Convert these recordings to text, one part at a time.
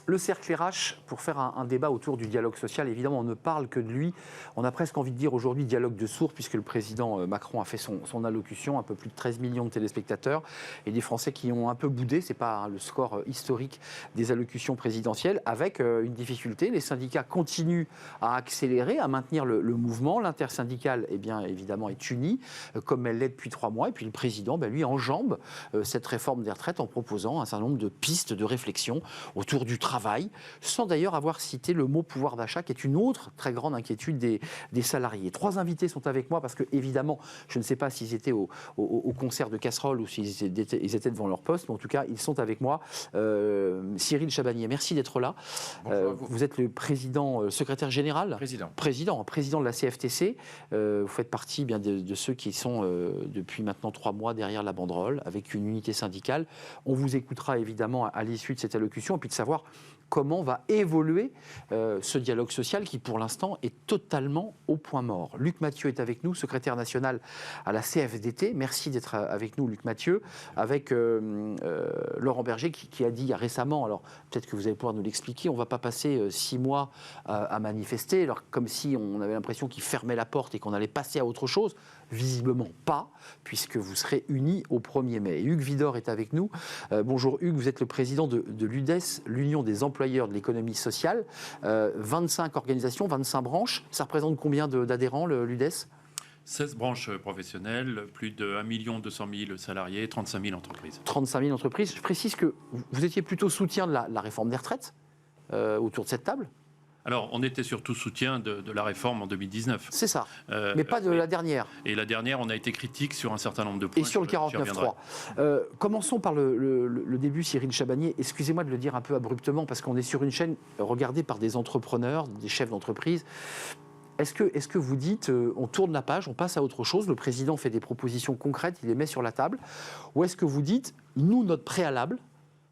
Le cercle RH, pour faire un débat autour du dialogue social, évidemment, on ne parle que de lui. On a presque envie de dire aujourd'hui dialogue de sourds, puisque le président Macron a fait son allocution, un peu plus de 13 millions de téléspectateurs, et des Français qui ont un peu boudé, c'est pas le score historique des allocutions présidentielles, avec une difficulté. Les syndicats continuent à accélérer, à maintenir le mouvement. L'intersyndicale, eh bien, évidemment, est unie, comme elle l'est depuis 3 mois, et puis le président, lui, enjambe cette réforme des retraites en proposant un certain nombre de pistes de réflexion autour du travail, sans d'ailleurs avoir cité le mot pouvoir d'achat, qui est une autre très grande inquiétude des salariés. 3 invités sont avec moi parce que, évidemment, je ne sais pas s'ils étaient au concert de casseroles ou s'ils étaient devant leur poste, mais en tout cas, ils sont avec moi. Cyril Chabagnier, merci d'être là. Vous êtes le président, secrétaire général président de la CFTC. Vous faites partie bien de ceux qui sont depuis maintenant 3 mois derrière la banderole, avec une unité syndicale. On vous écoutera évidemment à l'issue de cette allocution, et puis de savoir comment va évoluer ce dialogue social qui, pour l'instant, est totalement au point mort. Luc Mathieu est avec nous, secrétaire national à la CFDT. Merci d'être avec nous, Luc Mathieu, avec Laurent Berger qui a dit récemment, alors peut-être que vous allez pouvoir nous l'expliquer, on ne va pas passer 6 mois à manifester, alors, comme si on avait l'impression qu'il fermait la porte et qu'on allait passer à autre chose. Visiblement pas, puisque vous serez unis au 1er mai. Hugues Vidor est avec nous. Bonjour Hugues, vous êtes le président de l'UDES, l'Union des employeurs de l'économie sociale. 25 organisations, 25 branches. Ça représente combien d'adhérents, l'UDES ? 16 branches professionnelles, plus de 1 200 000 salariés, 35 000 entreprises. 35 000 entreprises. Je précise que vous étiez plutôt soutien de la réforme des retraites autour de cette table. Alors, on était surtout soutien de la réforme en 2019. C'est ça, mais pas de la dernière. Et la dernière, on a été critique sur un certain nombre de points. Et sur le 49.3. Commençons par le début, Cyril Chabagnier. Excusez-moi de le dire un peu abruptement, parce qu'on est sur une chaîne regardée par des entrepreneurs, des chefs d'entreprise. Est-ce que vous dites, on tourne la page, on passe à autre chose, le président fait des propositions concrètes, il les met sur la table, ou est-ce que vous dites, nous, notre préalable,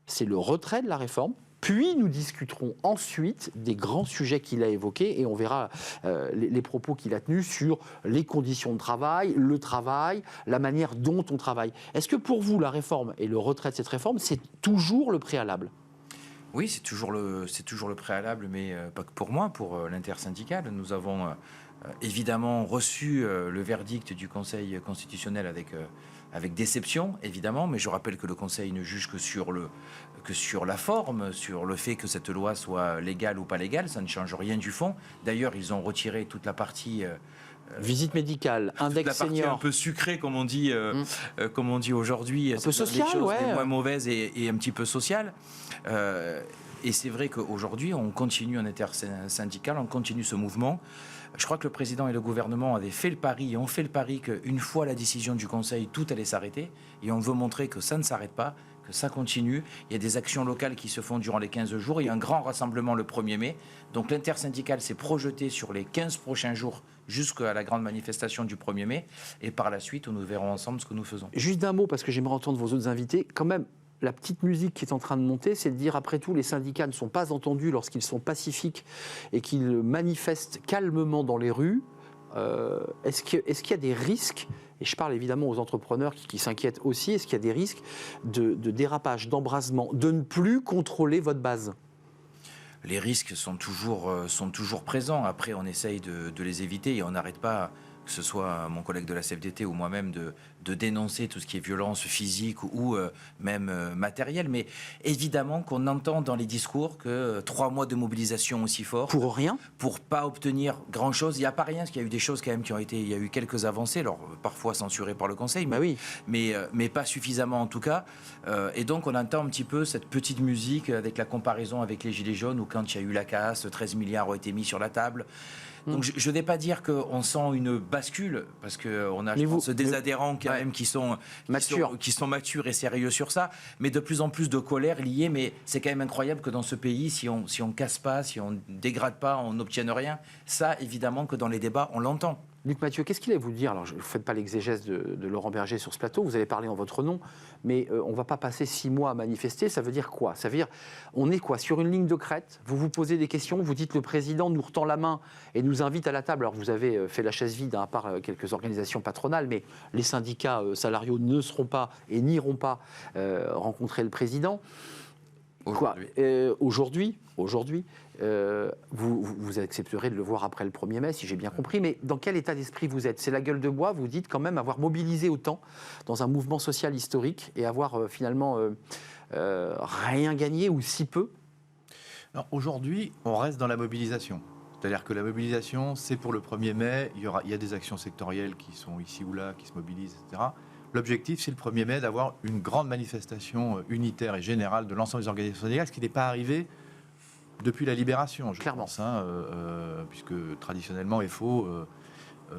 c'est le retrait de la réforme, puis nous discuterons ensuite des grands sujets qu'il a évoqués et on verra les propos qu'il a tenus sur les conditions de travail, le travail, la manière dont on travaille. Est-ce que pour vous, la réforme et le retrait de cette réforme, c'est toujours le préalable ? Oui, c'est toujours le préalable, mais pas que pour moi, pour l'intersyndicale. Nous avons évidemment reçu le verdict du Conseil constitutionnel avec déception, évidemment, mais je rappelle que le Conseil ne juge que sur la forme, sur le fait que cette loi soit légale ou pas légale, ça ne change rien du fond. D'ailleurs, ils ont retiré toute la partie... visite médicale, index la partie senior. Un peu sucrée, comme on dit aujourd'hui. Un peu sociale, les choses ouais. Les moins mauvaises et un petit peu sociales. Et c'est vrai qu'aujourd'hui, on continue en intersyndical, on continue ce mouvement. Je crois que le président et le gouvernement avaient fait le pari, et ont fait le pari qu'une fois la décision du Conseil, tout allait s'arrêter. Et on veut montrer que ça ne s'arrête pas, que ça continue. Il y a des actions locales qui se font durant les 15 jours. Il y a un grand rassemblement le 1er mai. Donc l'intersyndicale s'est projeté sur les 15 prochains jours jusqu'à la grande manifestation du 1er mai. Et par la suite, nous verrons ensemble ce que nous faisons. Juste d'un mot, parce que j'aimerais entendre vos autres invités. Quand même, la petite musique qui est en train de monter, c'est de dire, après tout, les syndicats ne sont pas entendus lorsqu'ils sont pacifiques et qu'ils manifestent calmement dans les rues. Est-ce qu'il y a des risques, et je parle évidemment aux entrepreneurs qui s'inquiètent aussi, est-ce qu'il y a des risques de dérapage, d'embrasement, de ne plus contrôler votre base ? Les risques sont toujours présents. Après, on essaye de les éviter et on n'arrête pas, que ce soit mon collègue de la CFDT ou moi-même, de dénoncer tout ce qui est violence physique ou même matérielle. Mais évidemment qu'on entend dans les discours que 3 mois de mobilisation aussi fort. Pour rien ? Pour pas obtenir grand-chose. Il n'y a pas rien, parce qu'il y a eu des choses quand même qui ont été... Il y a eu quelques avancées, alors parfois censurées par le Conseil, mais pas suffisamment en tout cas. Et donc on entend un petit peu cette petite musique avec la comparaison avec les Gilets jaunes, où quand il y a eu la casse, 13 milliards ont été mis sur la table. Donc je ne vais pas dire qu'on sent une bascule, parce qu'on a des adhérents quand même qui sont matures et sérieux sur ça, mais de plus en plus de colère liée. Mais c'est quand même incroyable que dans ce pays, si on casse pas, si on dégrade pas, on n'obtienne rien. Ça, évidemment que dans les débats, on l'entend. Luc Mathieu, qu'est-ce qu'il allait vous dire ? Alors, vous ne faites pas l'exégèse de Laurent Berger sur ce plateau, vous avez parlé en votre nom, mais on ne va pas passer 6 mois à manifester. Ça veut dire quoi ? Ça veut dire, on est quoi ? Sur une ligne de crête, vous vous posez des questions, vous dites le président nous retend la main et nous invite à la table. Alors, vous avez fait la chaise vide, à part quelques organisations patronales, mais les syndicats salariaux ne seront pas et n'iront pas rencontrer le président. Aujourd'hui, vous accepterez de le voir après le 1er mai, si j'ai bien compris, mais dans quel état d'esprit vous êtes? C'est la gueule de bois, vous dites quand même avoir mobilisé autant dans un mouvement social historique et avoir finalement rien gagné ou si peu? Aujourd'hui, on reste dans la mobilisation. C'est-à-dire que la mobilisation, c'est pour le 1er mai, il y a des actions sectorielles qui sont ici ou là, qui se mobilisent, etc. L'objectif, c'est le 1er mai d'avoir une grande manifestation unitaire et générale de l'ensemble des organisations syndicales, ce qui n'est pas arrivé depuis la libération, je pense, puisque traditionnellement, FO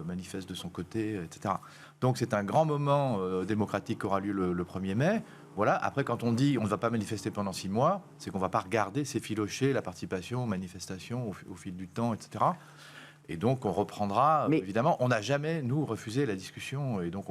manifeste de son côté, etc. Donc c'est un grand moment démocratique qui aura lieu le 1er mai. Voilà. Après, quand on dit on ne va pas manifester pendant 6 mois, c'est qu'on ne va pas regarder s'effilocher la participation aux manifestations au fil du temps, etc. Et donc, on reprendra, évidemment, on n'a jamais, nous, refusé la discussion, et donc,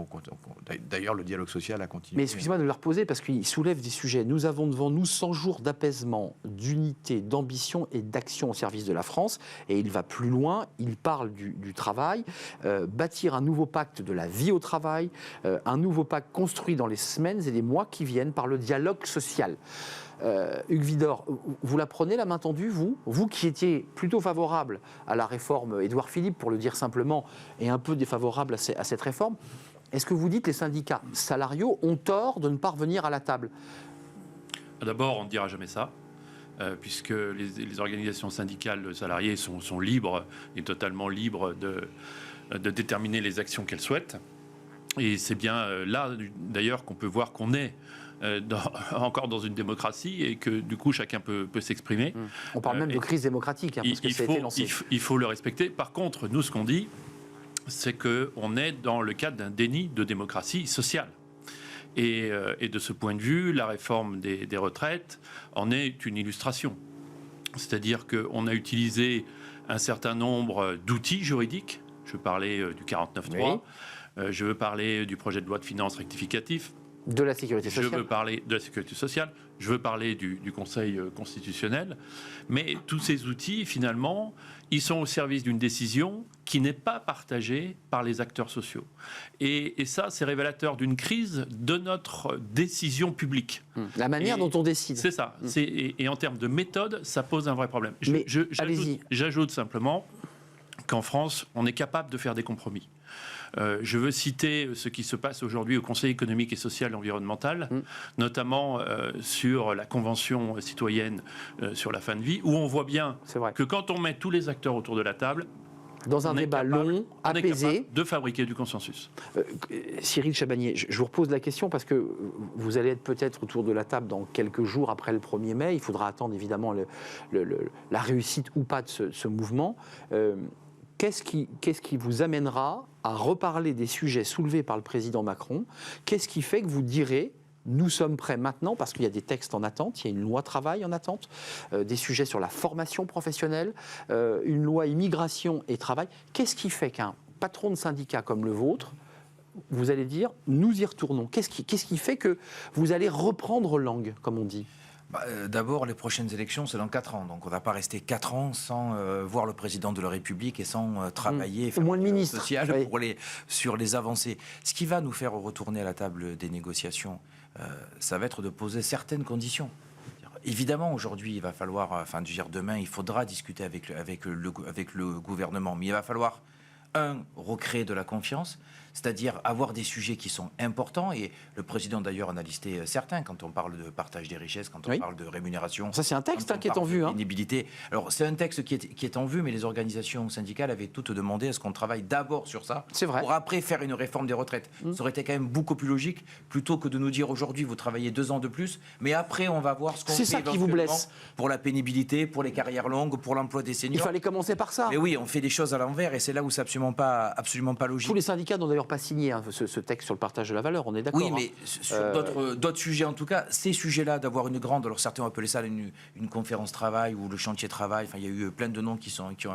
d'ailleurs, le dialogue social a continué. Mais excusez-moi de le reposer, parce qu'il soulève des sujets. Nous avons devant nous 100 jours d'apaisement, d'unité, d'ambition et d'action au service de la France, et il va plus loin, il parle du travail, bâtir un nouveau pacte de la vie au travail, un nouveau pacte construit dans les semaines et les mois qui viennent par le dialogue social. Hugues Widor, vous la prenez la main tendue, vous qui étiez plutôt favorable à la réforme Édouard Philippe, pour le dire simplement, et un peu défavorable à cette réforme. Est-ce que vous dites que les syndicats salariaux ont tort de ne pas revenir à la table? D'abord, on ne dira jamais ça. Puisque les organisations syndicales salariées sont libres et totalement libres de déterminer les actions qu'elles souhaitent. Et c'est bien là, d'ailleurs, qu'on peut voir qu'on est encore dans une démocratie et que du coup chacun peut s'exprimer. On parle même de crise démocratique, parce que ça a été lancé. Il faut le respecter. Par contre, nous, ce qu'on dit, c'est qu'on est dans le cadre d'un déni de démocratie sociale. Et de ce point de vue, la réforme des retraites en est une illustration. C'est-à-dire qu'on a utilisé un certain nombre d'outils juridiques. Je parlais du 49.3, je veux parler du projet de loi de finances rectificatif. De la sécurité sociale. Je veux parler de la sécurité sociale, je veux parler du Conseil constitutionnel, mais tous ces outils, finalement, ils sont au service d'une décision qui n'est pas partagée par les acteurs sociaux. Et ça, c'est révélateur d'une crise de notre décision publique. La manière dont on décide. C'est ça. Et en termes de méthode, ça pose un vrai problème. Allez-y. J'ajoute simplement qu'en France, on est capable de faire des compromis. Je veux citer ce qui se passe aujourd'hui au Conseil économique et social et environnemental, notamment sur la Convention citoyenne sur la fin de vie, où on voit bien que quand on met tous les acteurs autour de la table, dans un débat long, apaisé, on est capable de fabriquer du consensus. Cyril Chabagnier, je vous repose la question parce que vous allez être peut-être autour de la table dans quelques jours après le 1er mai. Il faudra attendre évidemment la réussite ou pas de ce mouvement. Qu'est-ce qui vous amènera à reparler des sujets soulevés par le président Macron? Qu'est-ce qui fait que vous direz nous sommes prêts maintenant, parce qu'il y a des textes en attente, il y a une loi travail en attente, des sujets sur la formation professionnelle, une loi immigration et travail. Qu'est-ce qui fait qu'un patron de syndicat comme le vôtre, vous allez dire nous y retournons? Qu'est-ce qui fait que vous allez reprendre langue, comme on dit? D'abord, les prochaines élections, c'est dans 4 ans. Donc, on ne va pas rester 4 ans sans voir le président de la République et sans travailler au moins le ministre social sur les avancées. Ce qui va nous faire retourner à la table des négociations, ça va être de poser certaines conditions. Évidemment, aujourd'hui, il va falloir, demain, il faudra discuter avec le gouvernement. Mais il va falloir, recréer de la confiance, c'est-à-dire avoir des sujets qui sont importants, et le président d'ailleurs en a listé certains, quand on parle de partage des richesses, quand on parle de rémunération. Ça c'est un texte qui est en vue. Pénibilité. Alors c'est un texte qui est en vue, mais les organisations syndicales avaient toutes demandé à ce qu'on travaille d'abord sur ça, pour après faire une réforme des retraites. Ça aurait été quand même beaucoup plus logique, plutôt que de nous dire aujourd'hui vous travaillez 2 ans de plus, mais après on va voir ce qu'on fait. C'est ça qui vous blesse. Pour la pénibilité, pour les carrières longues, pour l'emploi des seniors. Il fallait commencer par ça. Mais oui, on fait des choses à l'envers, et c'est là où c'est absolument pas logique. Tous les syndicats n'ont d'ailleurs pas signé ce texte sur le partage de la valeur, on est d'accord. Oui, mais sur d'autres sujets, en tout cas, ces sujets-là, d'avoir une grande, alors certains ont appelé ça une conférence travail ou le chantier travail, il y a eu plein de noms qui ont été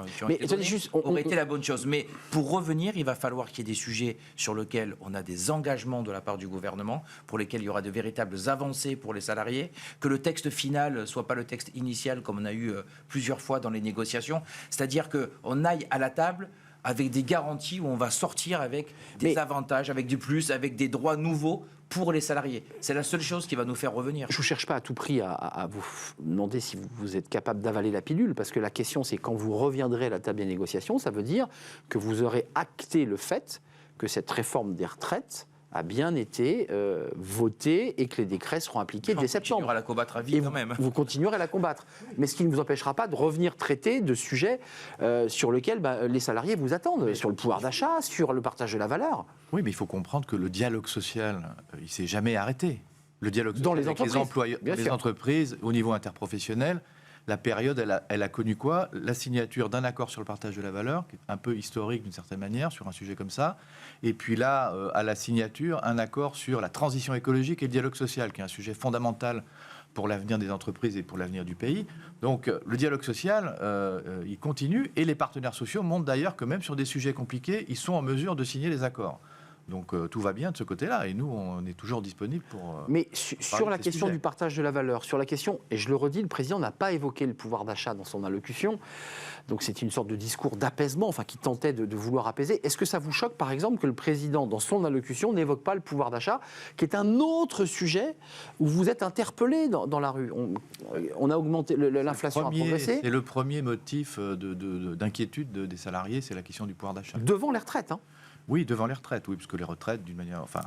donnés, aurait été la bonne chose. Mais pour revenir, il va falloir qu'il y ait des sujets sur lesquels on a des engagements de la part du gouvernement, pour lesquels il y aura de véritables avancées pour les salariés, que le texte final soit pas le texte initial comme on a eu plusieurs fois dans les négociations, c'est-à-dire qu'on aille à la table avec des garanties où on va sortir avec des avantages, avec du plus, avec des droits nouveaux pour les salariés. C'est la seule chose qui va nous faire revenir. Je ne vous cherche pas à tout prix à vous demander si vous êtes capable d'avaler la pilule, parce que la question, c'est quand vous reviendrez à la table des négociations, ça veut dire que vous aurez acté le fait que cette réforme des retraites a bien été votée et que les décrets seront appliqués dès septembre. On continuera à la combattre à vie quand même. Vous continuerez à la combattre. Mais ce qui ne vous empêchera pas de revenir traiter de sujets sur lesquels les salariés vous attendent, sur le pouvoir d'achat, sur le partage de la valeur. Oui, mais il faut comprendre que le dialogue social, il ne s'est jamais arrêté. Le dialogue social dans les avec entreprises, les entreprises, au niveau interprofessionnel, la période, elle a connu quoi? La signature d'un accord sur le partage de la valeur, qui est un peu historique d'une certaine manière, sur un sujet comme ça. Et puis là, à la signature, un accord sur la transition écologique et le dialogue social, qui est un sujet fondamental pour l'avenir des entreprises et pour l'avenir du pays. Donc le dialogue social, il continue. Et les partenaires sociaux montrent d'ailleurs que même sur des sujets compliqués, ils sont en mesure de signer les accords. Donc tout va bien de ce côté-là, et nous, on est toujours disponibles pour... Mais sur la question du partage de la valeur, sur la question, et je le redis, le président n'a pas évoqué le pouvoir d'achat dans son allocution, donc c'est une sorte de discours d'apaisement, enfin qui tentait de vouloir apaiser. Est-ce que ça vous choque, par exemple, que le président, dans son allocution, n'évoque pas le pouvoir d'achat, qui est un autre sujet où vous êtes interpellé dans la rue? On a augmenté, l'inflation a progressé. C'est le premier motif d'inquiétude des salariés, c'est la question du pouvoir d'achat. Devant les retraites, hein. Oui, devant les retraites, oui, parce que les retraites, d'une manière... Enfin,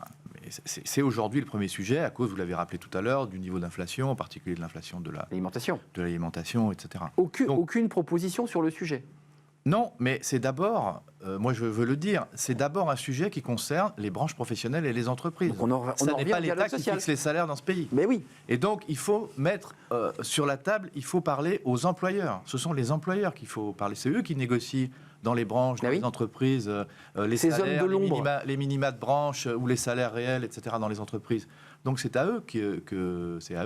c'est aujourd'hui le premier sujet, à cause, vous l'avez rappelé tout à l'heure, du niveau d'inflation, en particulier de l'inflation de l'alimentation, etc. Aucune proposition sur le sujet? Non, mais c'est d'abord, moi je veux le dire, c'est d'abord un sujet qui concerne les branches professionnelles et les entreprises. Ça n'est pas l'État qui fixe les salaires dans ce pays. Mais oui. Et donc il faut mettre sur la table, il faut parler aux employeurs. Ce sont les employeurs qu'il faut parler. C'est eux qui négocient dans les branches, dans les entreprises, les salaires, les minima de branche ou les salaires réels, etc. dans les entreprises. Donc c'est à eux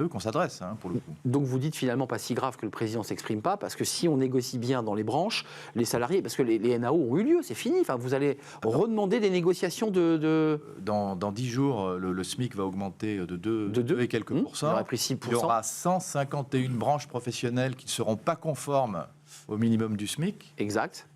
qu'on s'adresse, hein, pour le coup. Donc vous dites finalement pas si grave que le président ne s'exprime pas, parce que si on négocie bien dans les branches, les salariés, parce que les NAO ont eu lieu, c'est fini, enfin, vous allez redemander des négociations de... Dans 10 jours, le SMIC va augmenter de 2 et quelques pourcents. Il y aura 151 branches professionnelles qui ne seront pas conformes au minimum du SMIC. Exact.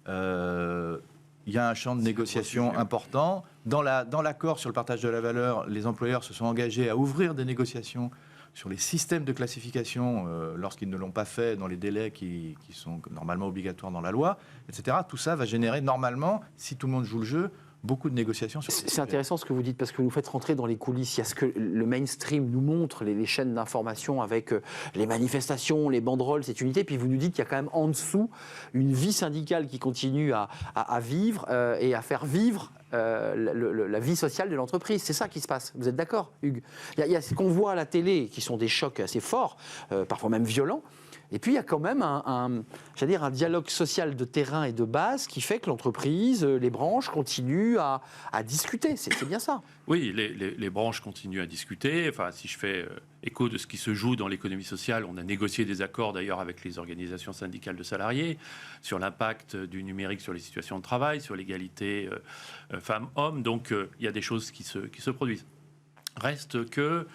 Il y a un champ de négociation important. Dans l'accord sur le partage de la valeur, les employeurs se sont engagés à ouvrir des négociations sur les systèmes de classification lorsqu'ils ne l'ont pas fait dans les délais qui sont normalement obligatoires dans la loi, etc. Tout ça va générer normalement, si tout le monde joue le jeu, beaucoup de négociations. C'est intéressant ce que vous dites, parce que vous nous faites rentrer dans les coulisses. Il y a ce que le mainstream nous montre, les chaînes d'information avec les manifestations, les banderoles, cette unité, puis vous nous dites qu'il y a quand même en dessous une vie syndicale qui continue à vivre et à faire vivre la vie sociale de l'entreprise. C'est ça qui se passe. Vous êtes d'accord, Hugues? Il y a ce qu'on voit à la télé, qui sont des chocs assez forts, parfois même violents. Et puis, il y a quand même un dialogue social de terrain et de base qui fait que l'entreprise, les branches continuent à discuter. C'est bien ça. Oui, les branches continuent à discuter. Enfin, si je fais écho de ce qui se joue dans l'économie sociale, on a négocié des accords d'ailleurs avec les organisations syndicales de salariés sur l'impact du numérique sur les situations de travail, sur l'égalité femmes-hommes. Donc, il y a des choses qui se produisent. Reste que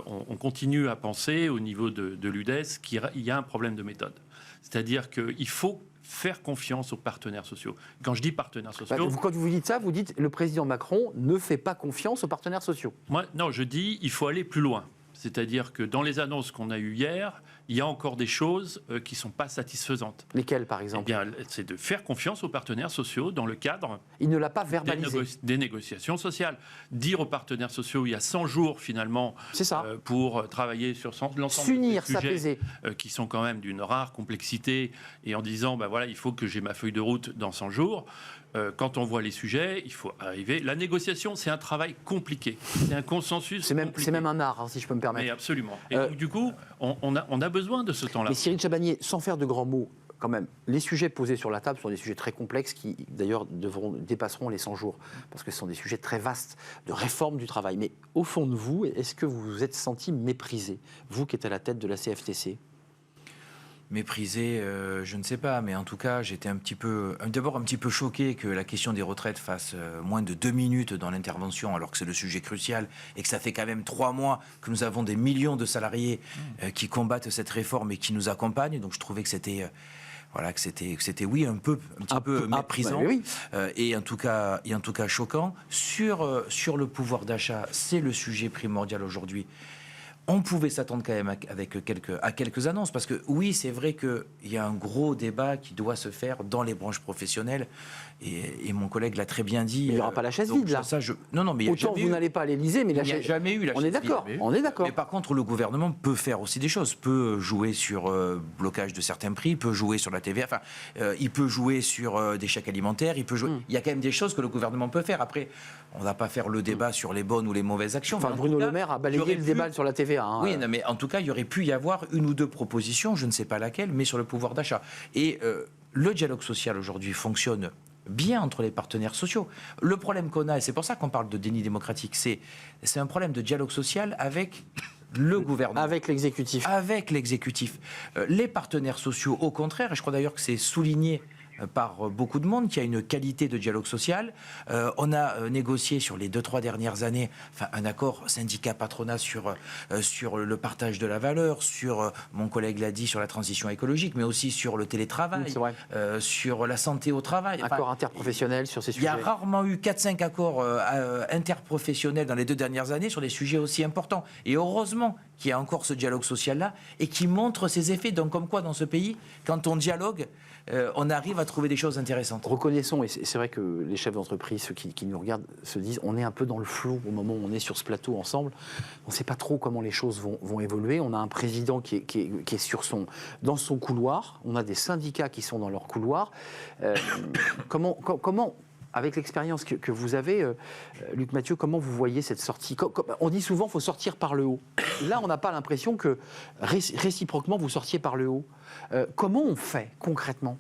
on continue à penser au niveau de l'UDES qu'il y a un problème de méthode. C'est-à-dire qu'il faut faire confiance aux partenaires sociaux. Quand je dis partenaires sociaux... Quand vous dites ça, vous dites le président Macron ne fait pas confiance aux partenaires sociaux. Non, je dis il faut aller plus loin. C'est-à-dire que dans les annonces qu'on a eues hier, il y a encore des choses qui ne sont pas satisfaisantes. Lesquelles, par exemple? Eh bien, c'est de faire confiance aux partenaires sociaux dans le cadre... Il ne l'a pas verbalisé. Des négociations sociales. Dire aux partenaires sociaux, il y a 100 jours, finalement, pour travailler sur l'ensemble des sujets qui sont quand même d'une rare complexité, et en disant, il faut que j'ai ma feuille de route dans 100 jours. Quand on voit les sujets, il faut arriver... La négociation, c'est un travail compliqué. C'est un consensus compliqué. C'est même un art, hein, si je peux me permettre. Mais absolument. Et donc, du coup, on a besoin de ce temps-là. Mais Cyril Chabagnier, sans faire de grands mots, quand même, les sujets posés sur la table sont des sujets très complexes qui, d'ailleurs, dépasseront les 100 jours, parce que ce sont des sujets très vastes de réforme du travail. Mais au fond de vous, est-ce que vous vous êtes senti méprisé, vous qui êtes à la tête de la CFTC? Méprisé, je ne sais pas, mais en tout cas, j'étais d'abord un petit peu choqué que la question des retraites fasse moins de 2 minutes dans l'intervention, alors que c'est le sujet crucial et que ça fait quand même 3 mois que nous avons des millions de salariés qui combattent cette réforme et qui nous accompagnent. Donc je trouvais que c'était voilà, que c'était oui, un petit peu méprisant, oui. et en tout cas choquant. Sur le pouvoir d'achat, c'est le sujet primordial aujourd'hui. On pouvait s'attendre quand même à quelques annonces, parce que oui, c'est vrai qu'il y a un gros débat qui doit se faire dans les branches professionnelles, et mon collègue l'a très bien dit. Il n'y aura pas la chaise vide, là. Non, mais autant vous n'allez pas à l'Élysée, mais il n'y a jamais eu la chaise vide. On est d'accord. Mais par contre, le gouvernement peut faire aussi des choses, peut jouer sur blocage de certains prix, peut jouer sur la TVA, enfin, il peut jouer sur des chèques alimentaires, il peut jouer. Il y a quand même des choses que le gouvernement peut faire. Après, on ne va pas faire le débat sur les bonnes ou les mauvaises actions. Enfin, Bruno Le Maire a balayé le débat sur la TVA. Oui, non, mais en tout cas, il y aurait pu y avoir une ou deux propositions, je ne sais pas laquelle, mais sur le pouvoir d'achat. Et le dialogue social aujourd'hui fonctionne bien entre les partenaires sociaux. Le problème qu'on a, et c'est pour ça qu'on parle de déni démocratique, c'est un problème de dialogue social avec le gouvernement. Avec l'exécutif. Avec l'exécutif. Les partenaires sociaux, au contraire, et je crois d'ailleurs que c'est souligné par beaucoup de monde, qui a une qualité de dialogue social. On a négocié sur les 2-3 dernières années un accord syndicat-patronat sur le partage de la valeur, sur, mon collègue l'a dit, sur la transition écologique, mais aussi sur le télétravail, sur la santé au travail. Accord interprofessionnel sur ces sujets. Il y a rarement eu 4-5 accords interprofessionnels dans les 2 dernières années sur des sujets aussi importants. Et heureusement qu'il y a encore ce dialogue social-là et qui montre ses effets. Donc comme quoi, dans ce pays, quand on dialogue, on arrive à trouver des choses intéressantes. Reconnaissons, et c'est vrai que les chefs d'entreprise, ceux qui nous regardent, se disent on est un peu dans le flou au moment où on est sur ce plateau ensemble. On ne sait pas trop comment les choses vont évoluer. On a un président qui est dans son couloir. On a des syndicats qui sont dans leur couloir. Comment avec l'expérience que vous avez, Luc Mathieu, comment vous voyez cette sortie ? On dit souvent qu'il faut sortir par le haut. Là, on n'a pas l'impression que réciproquement, vous sortiez par le haut. Comment on fait concrètement ?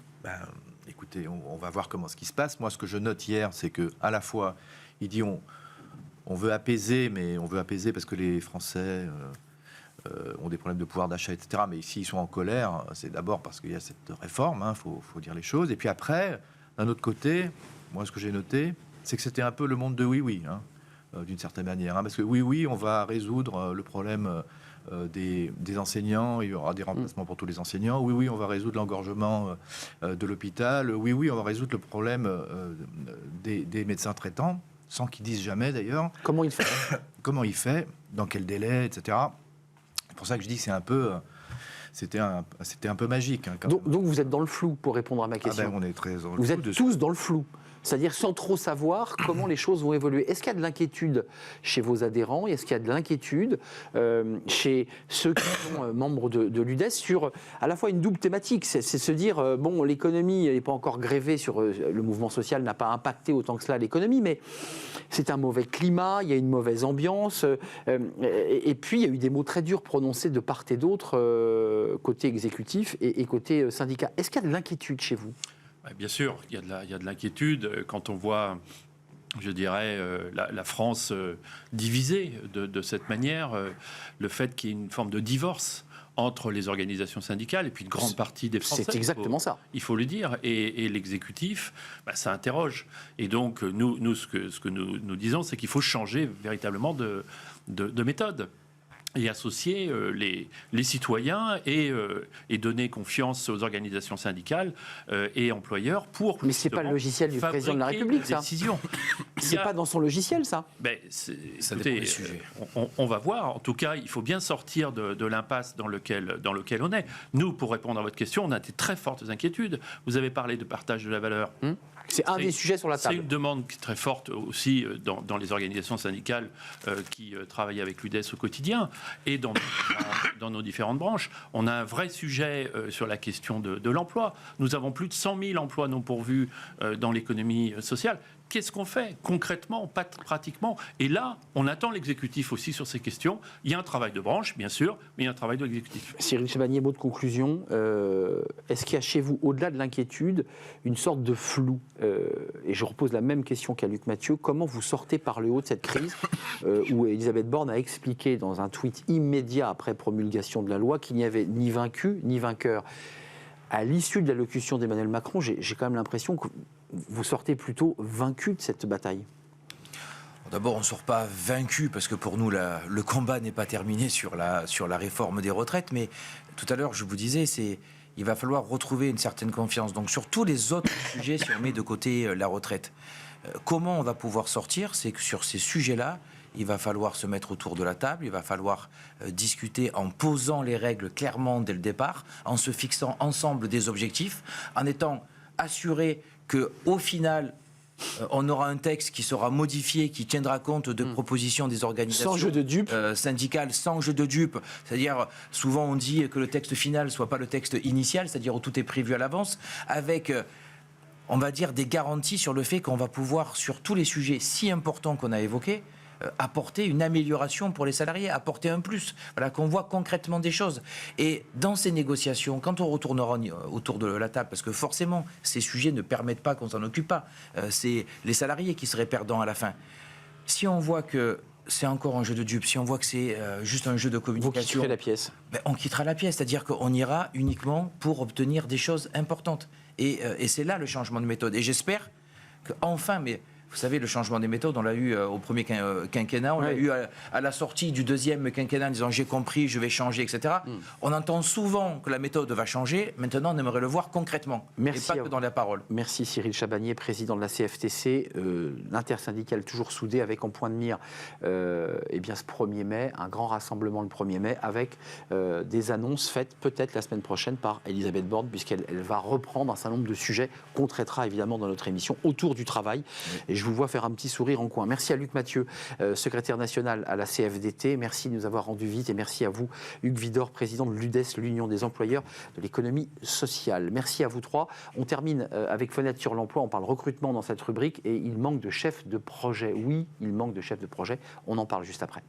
Écoutez, on va voir ce qui se passe. Moi, ce que je note hier, c'est qu'à la fois, il dit on veut apaiser, mais on veut apaiser parce que les Français ont des problèmes de pouvoir d'achat, etc. Mais s'ils sont en colère, c'est d'abord parce qu'il y a cette réforme, faut dire les choses. Et puis après, d'un autre côté, moi, ce que j'ai noté, c'est que c'était un peu le monde de oui-oui, d'une certaine manière. Parce que oui, on va résoudre le problème des enseignants, il y aura des remplacements pour tous les enseignants. Oui, on va résoudre l'engorgement de l'hôpital. Oui, on va résoudre le problème des médecins traitants, sans qu'ils disent jamais d'ailleurs. Comment il fait Comment il fait, dans quel délai, etc. C'est pour ça que je dis que c'est un peu... C'était un peu magique. Donc vous êtes dans le flou, pour répondre à ma question. On est très dans le vous flou êtes tous dans le flou. C'est-à-dire sans trop savoir comment les choses vont évoluer. Est-ce qu'il y a de l'inquiétude chez vos adhérents ? Est-ce qu'il y a de l'inquiétude chez ceux qui sont membres de l'UDES sur à la fois une double thématique ? C'est se dire, l'économie n'est pas encore grévée sur... le mouvement social n'a pas impacté autant que cela l'économie, mais c'est un mauvais climat, il y a une mauvaise ambiance. Et puis, il y a eu des mots très durs prononcés de part et d'autre, côté exécutif et côté syndicat. Est-ce qu'il y a de l'inquiétude chez vous ? Bien sûr, il y a de l'inquiétude quand on voit, je dirais, la France divisée de cette manière, le fait qu'il y ait une forme de divorce entre les organisations syndicales et puis une grande partie des Français. C'est exactement ça. Il faut le dire. Et l'exécutif, ça interroge. Et donc, nous ce que nous disons, c'est qu'il faut changer véritablement de méthode. Et associer les citoyens et donner confiance aux organisations syndicales et employeurs pour... Mais ce n'est pas le logiciel du président de la République, ça. C'est pas dans son logiciel, ça. Ça dépend des sujets. On va voir. En tout cas, il faut bien sortir de l'impasse dans lequel on est. Nous, pour répondre à votre question, on a des très fortes inquiétudes. Vous avez parlé de partage de la valeur. C'est un des sujets sur la table. C'est une demande très forte aussi dans les organisations syndicales qui travaillent avec l'UDES au quotidien et dans nos différentes branches. On a un vrai sujet sur la question de l'emploi. Nous avons plus de 100 000 emplois non pourvus dans l'économie sociale. Qu'est-ce qu'on fait concrètement, pas pratiquement ? Et là, on attend l'exécutif aussi sur ces questions. Il y a un travail de branche, bien sûr, mais il y a un travail de l'exécutif. Cyril Chevanier, mot de conclusion. Est-ce qu'il y a chez vous, au-delà de l'inquiétude, une sorte de flou ? Et je repose la même question qu'à Luc Mathieu. Comment vous sortez par le haut de cette crise où Elisabeth Borne a expliqué dans un tweet immédiat après promulgation de la loi qu'il n'y avait ni vaincu ni vainqueur ? À l'issue de l'allocution d'Emmanuel Macron, j'ai quand même l'impression que vous sortez plutôt vaincu de cette bataille. D'abord, on ne sort pas vaincu, parce que pour nous, le combat n'est pas terminé sur la réforme des retraites. Mais tout à l'heure, je vous disais, il va falloir retrouver une certaine confiance. Donc sur tous les autres sujets, si on met de côté la retraite, comment on va pouvoir sortir? C'est que sur ces sujets-là, il va falloir se mettre autour de la table, il va falloir discuter en posant les règles clairement dès le départ, en se fixant ensemble des objectifs, en étant assuré qu'au final, on aura un texte qui sera modifié, qui tiendra compte de propositions des organisations sans jeu de dupes. Syndicales, sans jeu de dupes. C'est-à-dire, souvent on dit que le texte final ne soit pas le texte initial, c'est-à-dire où tout est prévu à l'avance, avec... on va dire des garanties sur le fait qu'on va pouvoir, sur tous les sujets si importants qu'on a évoqués, apporter une amélioration pour les salariés, apporter un plus, voilà, qu'on voit concrètement des choses. Et dans ces négociations, quand on retournera autour de la table, parce que forcément, ces sujets ne permettent pas qu'on s'en occupe pas, c'est les salariés qui seraient perdants à la fin. Si on voit que c'est encore un jeu de dupes, si on voit que c'est juste un jeu de communication... Vous quitterez la pièce. On quittera la pièce, c'est-à-dire qu'on ira uniquement pour obtenir des choses importantes. Et c'est là le changement de méthode. Et j'espère qu'enfin, mais vous savez, le changement des méthodes, on l'a eu au premier quinquennat, on l'a eu à la sortie du deuxième quinquennat en disant j'ai compris, je vais changer, etc. On entend souvent que la méthode va changer. Maintenant, on aimerait le voir concrètement. Merci et pas que dans la parole. Merci Cyril Chabagnier, président de la CFTC, l'intersyndicale toujours soudée avec en point de mire eh bien, ce 1er mai, un grand rassemblement le 1er mai avec des annonces faites peut-être la semaine prochaine par Elisabeth Borne, puisqu'elle va reprendre un certain nombre de sujets qu'on traitera évidemment dans notre émission autour du travail. Et je vous vois faire un petit sourire en coin. Merci à Luc Mathieu, secrétaire national à la CFDT. Merci de nous avoir rendu visite et merci à vous, Hugues Vidor, président de l'UDES, l'Union des employeurs de l'économie sociale. Merci à vous trois. On termine avec Fenêtre sur l'emploi. On parle recrutement dans cette rubrique et il manque de chefs de projet. Oui, il manque de chefs de projet. On en parle juste après.